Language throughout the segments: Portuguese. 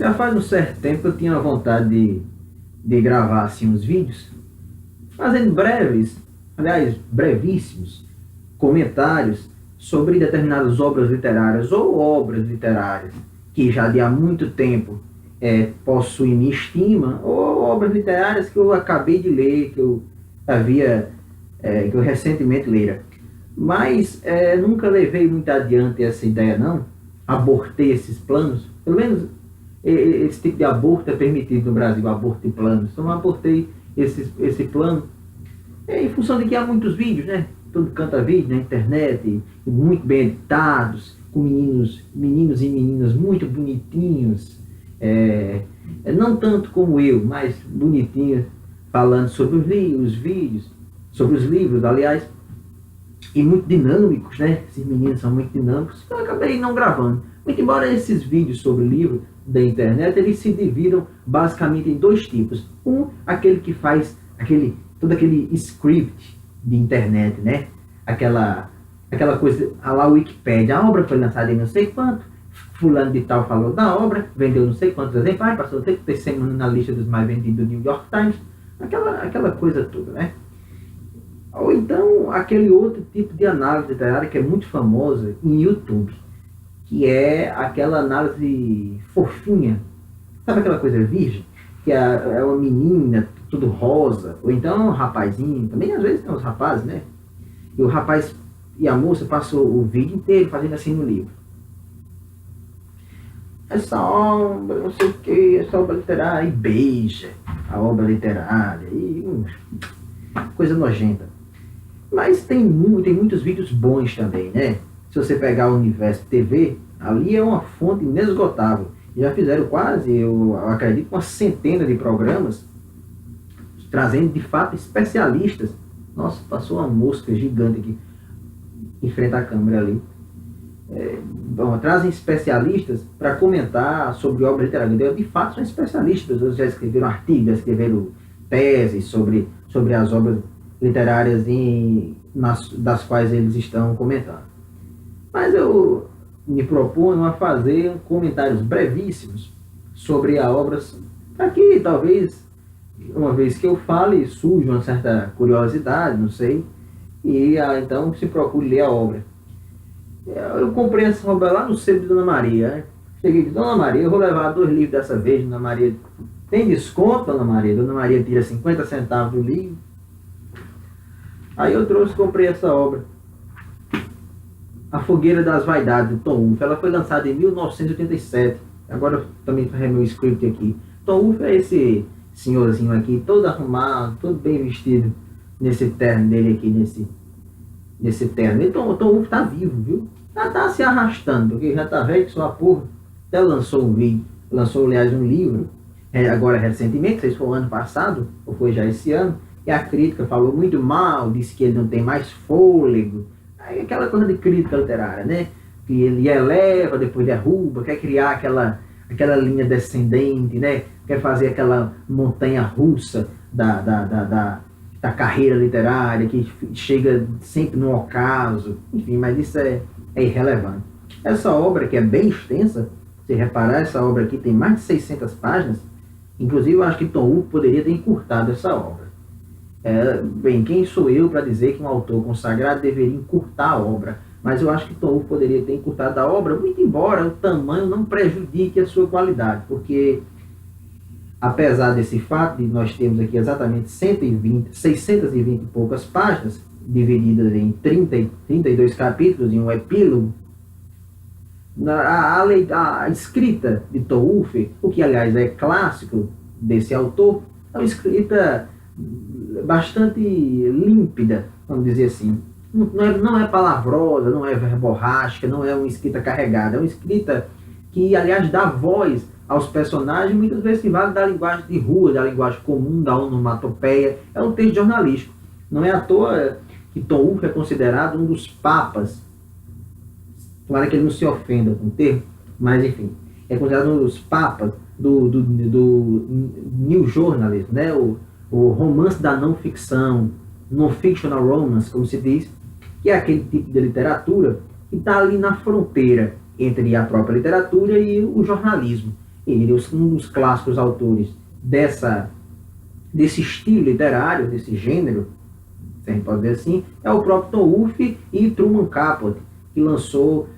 Já faz um certo tempo que eu tinha vontade de gravar assim uns vídeos, fazendo breves, aliás, brevíssimos, comentários sobre determinadas obras literárias ou obras literárias que já de há muito tempo possuem minha estima, ou obras literárias que eu acabei de ler, que eu havia, que eu recentemente lera. Mas nunca levei muito adiante essa ideia, não. Abortei esses planos. Pelo menos esse tipo de aborto é permitido no Brasil, aborto de planos. Então eu abortei esse plano em função de que há muitos vídeos, né? Todo canta vídeo na internet, muito bem editados, com meninos e meninas muito bonitinhos, não tanto como eu, mas bonitinhos, falando sobre os vídeos, sobre os livros, aliás, e muito dinâmicos, né? Esses meninos são muito dinâmicos, eu acabei não gravando. Muito embora esses vídeos sobre livro da internet, eles se dividam basicamente em dois tipos. Aquele que faz todo aquele script de internet, né? Aquela coisa, a lá Wikipédia, a obra foi lançada em não sei quanto, fulano de tal falou da obra, vendeu não sei quantos exemplares, passou não sei quantas semanas na lista dos mais vendidos do New York Times, aquela coisa toda, né? Ou então aquele outro tipo de análise literária que é muito famosa em YouTube, que é aquela análise fofinha, sabe aquela coisa virgem? Que é uma menina, tudo rosa, ou então um rapazinho, também às vezes tem uns rapazes, né? E o rapaz e a moça passou o vídeo inteiro fazendo assim no livro. Essa obra, não sei o que, essa obra literária, e beija a obra literária, e coisa nojenta. Mas tem muitos vídeos bons também, né? Se você pegar o Universo TV, ali é uma fonte inesgotável. Já fizeram quase, eu acredito, uma centena de programas, trazendo de fato especialistas. Nossa, passou uma mosca gigante aqui em frente à câmera ali. Trazem especialistas para comentar sobre obras literárias. De fato, são especialistas. Eles já escreveram artigos, já escreveram teses sobre as obras literárias das quais eles estão comentando. Mas eu me proponho a fazer comentários brevíssimos sobre a obra, para que talvez, uma vez que eu fale, surja uma certa curiosidade, não sei, e então se procure ler a obra. Eu comprei essa obra lá no sebo de Dona Maria, né? Cheguei de Dona Maria, eu vou levar 2 livros dessa vez, Dona Maria. Tem desconto, Dona Maria? Dona Maria tira 50 centavos do livro. Aí eu comprei essa obra. A Fogueira das Vaidades, de Tom Wolfe. Ela foi lançada em 1987. Agora eu também farei meu script aqui. Tom Wolfe é esse senhorzinho aqui, todo arrumado, todo bem vestido, nesse terno dele aqui, nesse terno. E Tom Wolfe tá vivo, viu? Já tá se arrastando, porque já tá velho que sua porra. Até lançou um vídeo, aliás, um livro, agora recentemente, não sei se foi o ano passado, ou foi já esse ano, e a crítica falou muito mal, disse que ele não tem mais fôlego. Aí aquela coisa de crítica literária, né? Que ele eleva, depois derruba, quer criar aquela linha descendente, né? Quer fazer aquela montanha russa da carreira literária, que chega sempre no ocaso, enfim, mas isso é irrelevante. Essa obra, que é bem extensa, se reparar, essa obra aqui tem mais de 600 páginas, inclusive eu acho que Tom Wolfe poderia ter encurtado essa obra. Bem, quem sou eu para dizer que um autor consagrado deveria encurtar a obra? Mas eu acho que Tom Wolfe poderia ter encurtado a obra, muito embora o tamanho não prejudique a sua qualidade, porque apesar desse fato de nós termos aqui exatamente 620 e poucas páginas, divididas em 32 capítulos e um epílogo, a escrita de Tom Wolfe, o que aliás é clássico desse autor, é uma escrita bastante límpida, vamos dizer assim. Não é palavrosa, não é verborrágica, não é uma escrita carregada, é uma escrita que, aliás, dá voz aos personagens, muitas vezes que vale da linguagem de rua, da linguagem comum, da onomatopeia. É um texto jornalístico. Não é à toa que Tom Wolfe é considerado um dos papas, tomara que ele não se ofenda com o termo, mas enfim, é considerado um dos papas do New Journalism, né? O romance da não ficção, non-fictional romance, como se diz, que é aquele tipo de literatura que está ali na fronteira entre a própria literatura e o jornalismo. E um dos clássicos autores desse estilo literário, desse gênero, se a gente pode dizer assim, é o próprio Tom Wolfe e Truman Capote, que lançou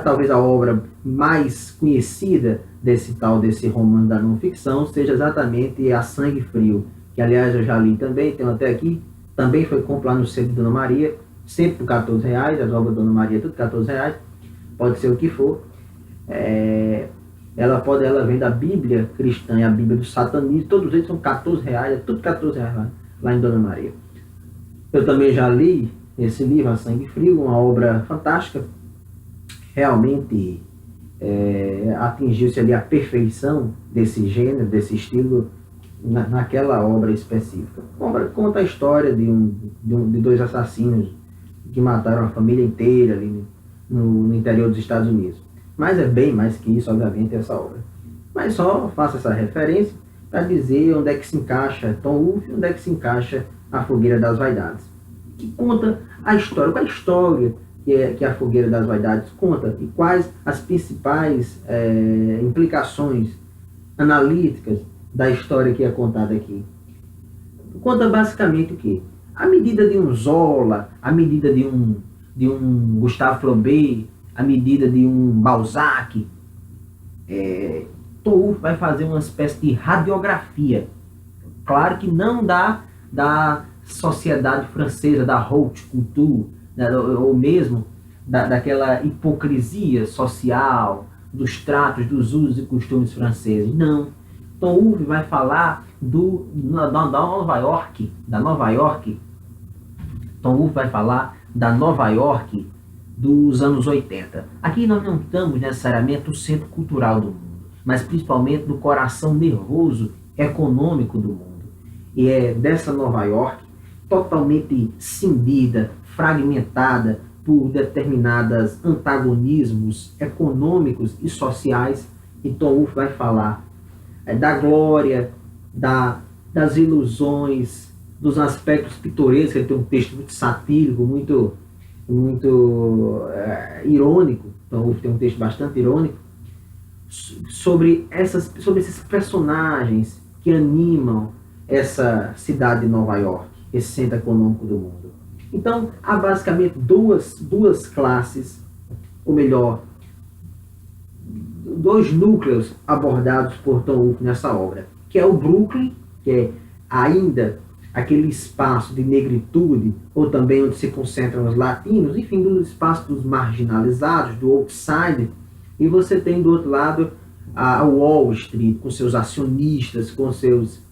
talvez a obra mais conhecida desse romance da não ficção, seja exatamente A Sangue Frio, que aliás eu já li também, tenho até aqui, também foi comprar no sebo de Dona Maria, sempre por R$14, as obras da Dona Maria tudo R$14, pode ser o que for. Ela vem da Bíblia cristã e a Bíblia do satanismo, todos eles são R$14, é tudo R$14 lá em Dona Maria. Eu também já li esse livro, A Sangue Frio, uma obra fantástica, realmente atingiu-se ali a perfeição desse gênero, desse estilo, naquela obra específica. A obra conta a história de dois assassinos que mataram a família inteira ali no interior dos Estados Unidos. Mas é bem mais que isso, obviamente, essa obra. Mas só faço essa referência para dizer onde é que se encaixa Tom Wolfe, onde é que se encaixa A Fogueira das Vaidades, que conta a história. Qual é a história que A Fogueira das Vaidades conta e quais as principais implicações analíticas da história que é contada aqui. Conta basicamente o quê? A medida de um Zola, a medida de um Gustave Flaubert, a medida de um Balzac, Tom Wolfe vai fazer uma espécie de radiografia. Claro que não da sociedade francesa, da haute couture, ou mesmo daquela hipocrisia social, dos tratos, dos usos e costumes franceses. Não. Tom Wolfe vai falar da Nova York. Tom Wolfe vai falar da Nova York dos anos 80. Aqui nós não estamos necessariamente no centro cultural do mundo, mas principalmente no coração nervoso econômico do mundo. E é dessa Nova York totalmente cindida, fragmentada por determinados antagonismos econômicos e sociais, e Tom Wolfe vai falar da glória, das ilusões, dos aspectos pitorescos. Ele tem um texto muito satírico, muito irônico. Tom Wolfe tem um texto bastante irônico sobre esses personagens que animam essa cidade de Nova York, esse centro econômico do mundo. Então, há basicamente duas classes, ou melhor, dois núcleos abordados por Tom Wolfe nessa obra, que é o Brooklyn, que é ainda aquele espaço de negritude, ou também onde se concentram os latinos, enfim, do espaço dos marginalizados, do outsider, e você tem do outro lado a Wall Street, com seus acionistas, com seus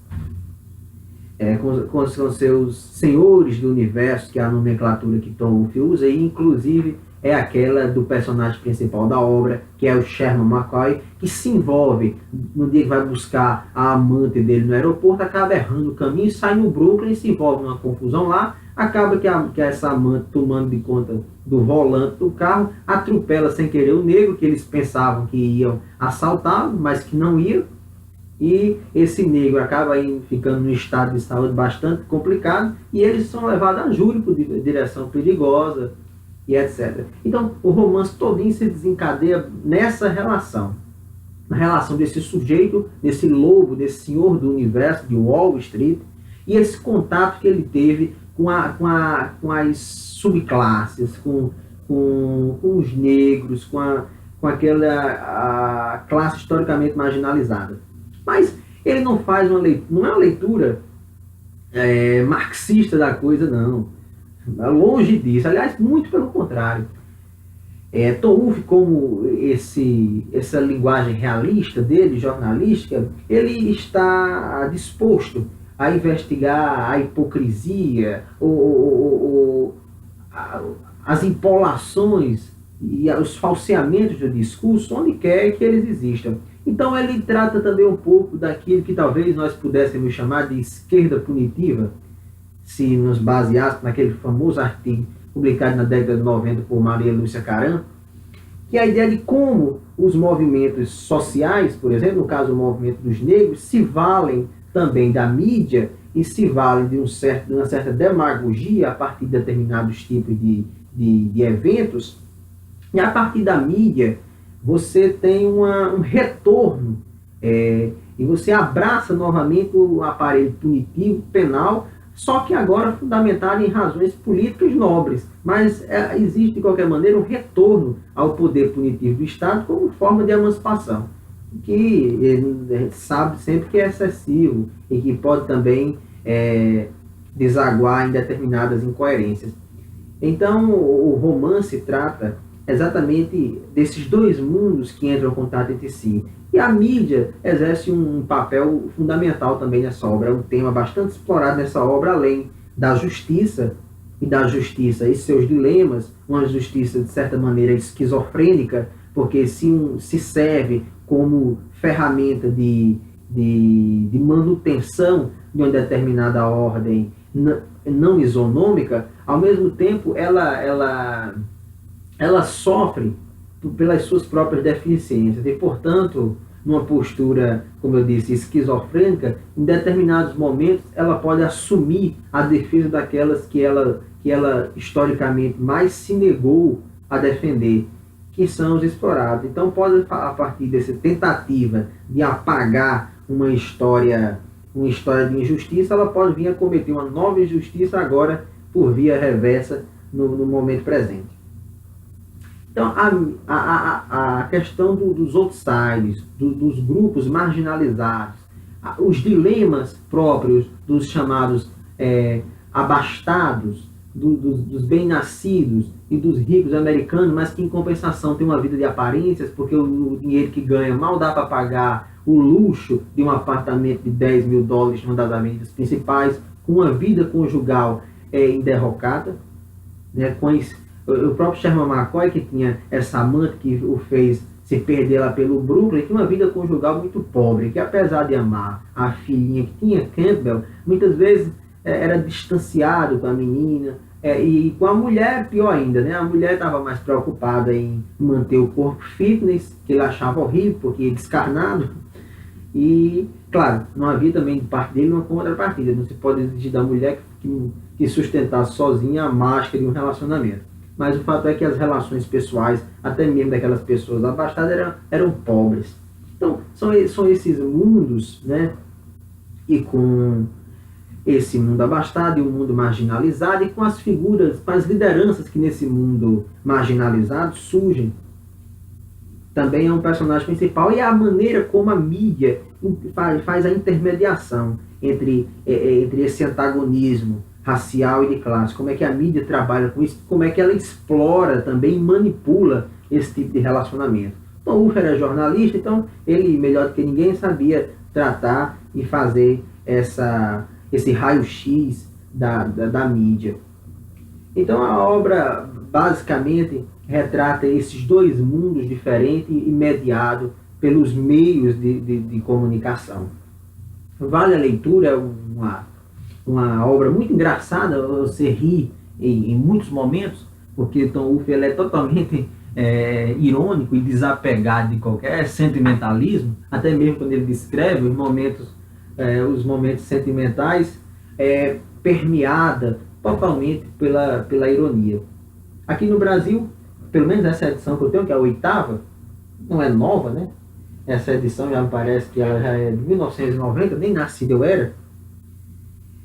senhores do universo, que é a nomenclatura que Tom Wolfe usa, e inclusive é aquela do personagem principal da obra, que é o Sherman McCoy, que se envolve no dia que vai buscar a amante dele no aeroporto, acaba errando o caminho, sai no Brooklyn, se envolve numa confusão lá, acaba que essa amante, tomando de conta do volante do carro, atropela sem querer o negro, que eles pensavam que iam assaltá-lo, mas que não iam, e esse negro acaba ficando num estado de saúde bastante complicado, e eles são levados a júri por direção perigosa, e etc. Então, o romance todinho se desencadeia nessa relação. Na relação desse sujeito, desse lobo, desse senhor do universo, de Wall Street, e esse contato que ele teve com as subclasses, com os negros, com aquela classe historicamente marginalizada. Mas ele não faz uma leitura, não é uma leitura marxista da coisa, não. Longe disso, aliás, muito pelo contrário. Tom Wolfe, como essa linguagem realista dele, jornalística, ele está disposto a investigar a hipocrisia, as empolações e os falseamentos do discurso, onde quer que eles existam. Então ele trata também um pouco daquilo que talvez nós pudéssemos chamar de esquerda punitiva, se nos baseássemos naquele famoso artigo publicado na década de 90 por Maria Lúcia Caram, que é a ideia de como os movimentos sociais, por exemplo, no caso o movimento dos negros, se valem também da mídia e se valem de uma certa demagogia a partir de determinados tipos de eventos, e a partir da mídia você tem um retorno E você abraça novamente o aparelho punitivo, penal, só que agora fundamentado em razões políticas nobres. Mas existe, de qualquer maneira, um retorno ao poder punitivo do Estado como forma de emancipação, que a gente sabe sempre que é excessivo e que pode também desaguar em determinadas incoerências. Então, o romance trata exatamente desses dois mundos que entram em contato entre si. E a mídia exerce um papel fundamental também nessa obra. É um tema bastante explorado nessa obra, além da justiça e seus dilemas, uma justiça, de certa maneira, esquizofrênica, porque se serve como ferramenta de manutenção de uma determinada ordem não isonômica, ao mesmo tempo ela sofre pelas suas próprias deficiências e, portanto, numa postura, como eu disse, esquizofrênica, em determinados momentos ela pode assumir a defesa daquelas que ela historicamente mais se negou a defender, que são os explorados. Então pode, a partir dessa tentativa de apagar uma história de injustiça, ela pode vir a cometer uma nova injustiça agora por via reversa no momento presente. Então, a questão dos outsiders, dos grupos marginalizados, os dilemas próprios dos chamados abastados, dos bem-nascidos e dos ricos americanos, mas que em compensação têm uma vida de aparências, porque o dinheiro que ganha mal dá para pagar o luxo de um apartamento de $10 mil em uma das avenidas principais, com uma vida conjugal enderrocada, né, com o próprio Sherman McCoy, que tinha essa amante que o fez se perder lá pelo Brooklyn, tinha uma vida conjugal muito pobre, que apesar de amar a filhinha que tinha, Campbell, muitas vezes era distanciado com a menina, e com a mulher pior ainda, né? A mulher estava mais preocupada em manter o corpo fitness, que ele achava horrível, porque é descarnado, e, claro, não havia também de parte dele uma contrapartida, não se pode exigir da mulher que sustentasse sozinha a máscara de um relacionamento. Mas o fato é que as relações pessoais, até mesmo daquelas pessoas abastadas, eram pobres. Então, são esses mundos, né? E com esse mundo abastado e o mundo marginalizado, e com as figuras, com as lideranças que nesse mundo marginalizado surgem. Também é um personagem principal, e a maneira como a mídia faz a intermediação entre esse antagonismo racial e de classe, como é que a mídia trabalha com isso, como é que ela explora também, manipula esse tipo de relacionamento. Então, o Ufer era jornalista, então ele, melhor do que ninguém, sabia tratar e fazer esse raio-x da mídia. Então, a obra basicamente retrata esses dois mundos diferentes e mediado pelos meios de comunicação. Vale a leitura, é uma obra muito engraçada, você ri em muitos momentos, momentos, porque Tom Wolfe ele é totalmente irônico e desapegado de qualquer sentimentalismo, até mesmo quando ele descreve os momentos sentimentais, permeada totalmente pela ironia. Aqui no Brasil, pelo menos essa edição que eu tenho, que é a 8ª, não é nova, né? Essa edição já me parece que ela já é de 1990, nem nascido eu era.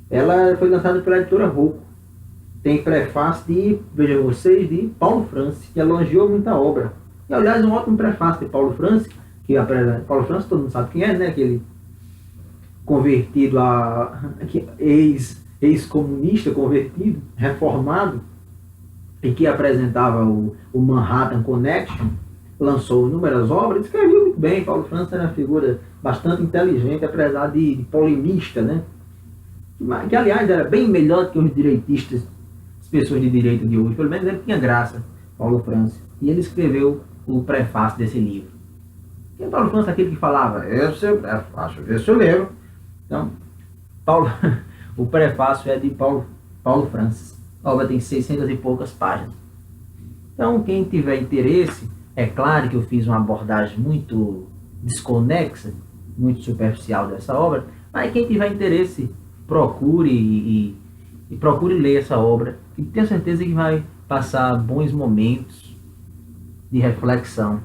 Ela foi lançada pela editora Rocco. Tem prefácio vejam vocês, de Paulo Franci, que elogiou muita obra. E, aliás, um ótimo prefácio de Paulo Franci, Paulo Franci todo mundo sabe quem é, né? Aquele convertido ex-comunista, convertido, reformado, e que apresentava o Manhattan Connection, lançou inúmeras obras, escreveu muito bem. Paulo Franci era uma figura bastante inteligente, apesar de polemista, né? Que, aliás, era bem melhor do que os direitistas, as pessoas de direito de hoje. Pelo menos ele tinha graça, Paulo Franci. E ele escreveu o prefácio desse livro. E o Paulo Franci, aquele que falava, esse é o prefácio, esse eu leio. Então, o prefácio é de Paulo Franci. A obra tem 600 e poucas páginas. Então, quem tiver interesse, é claro que eu fiz uma abordagem muito desconexa, muito superficial dessa obra, mas quem tiver interesse, procure e procure ler essa obra, e tenho certeza que vai passar bons momentos de reflexão